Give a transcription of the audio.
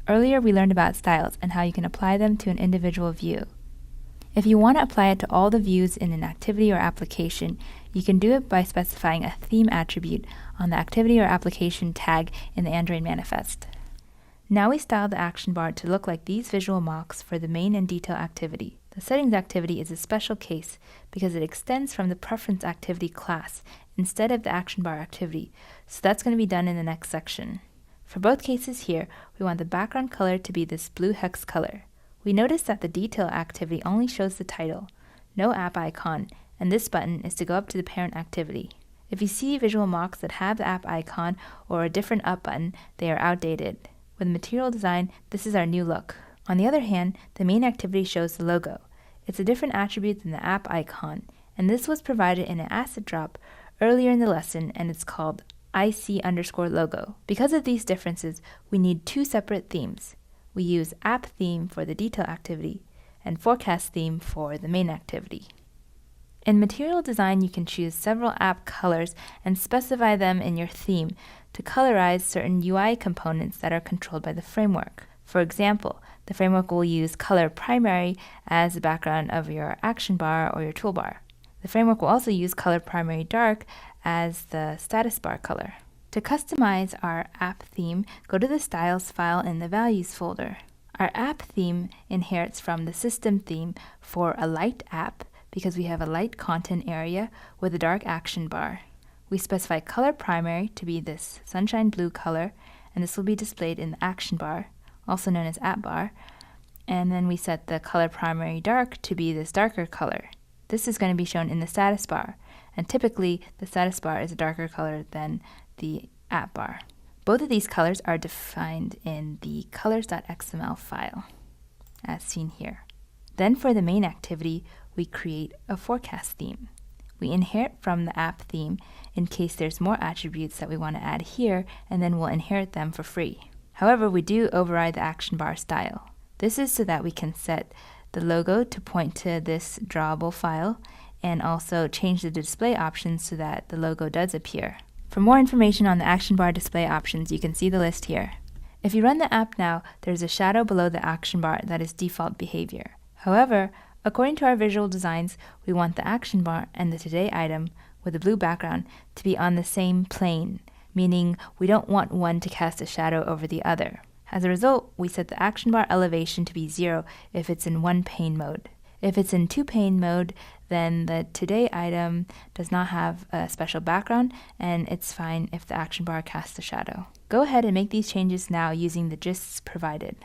Earlier, we learned about styles and how you can apply them to an individual view. If you want to apply it to all the views in an activity or application, you can do it by specifying a theme attribute on the activity or application tag in the Android manifest. Now we styled the action bar to look like these visual mocks for the main and detail activity. The settings activity is a special case because it extends from the preference activity class instead of the action bar activity, so that's going to be done in the next section. For both cases here, we want the background color to be this blue hex color. We notice that the detail activity only shows the title, no app icon, and this button is to go up to the parent activity. If you see visual mocks that have the app icon or a different up button, they are outdated. With Material Design, this is our new look. On the other hand, the main activity shows the logo. It's a different attribute than the app icon, and this was provided in an asset drop earlier in the lesson, and it's called IC_logo. Because of these differences, we need two separate themes. We use app theme for the detail activity and forecast theme for the main activity. In Material Design, you can choose several app colors and specify them in your theme to colorize certain UI components that are controlled by the framework. For example, the framework will use color primary as the background of your action bar or your toolbar. The framework will also use color primary dark as the status bar color. To customize our app theme, go to the Styles file in the Values folder. Our app theme inherits from the system theme for a light app because we have a light content area with a dark action bar. We specify color primary to be this sunshine blue color, and this will be displayed in the action bar, also known as app bar, and then we set the color primary dark to be this darker color. This is going to be shown in the status bar, and typically the status bar is a darker color than the app bar. Both of these colors are defined in the colors.xml file, as seen here. Then for the main activity, we create a forecast theme. We inherit from the app theme in case there's more attributes that we want to add here, and then we'll inherit them for free. However, we do override the action bar style. This is so that we can set the logo to point to this drawable file and also change the display options so that the logo does appear. For more information on the action bar display options, you can see the list here. If you run the app now, there's a shadow below the action bar that is default behavior. However, according to our visual designs, we want the action bar and the today item with a blue background to be on the same plane, meaning we don't want one to cast a shadow over the other. As a result, we set the action bar elevation to be 0 if it's in one pane mode. If it's in two pane mode, then the today item does not have a special background, and it's fine if the action bar casts a shadow. Go ahead and make these changes now using the gists provided.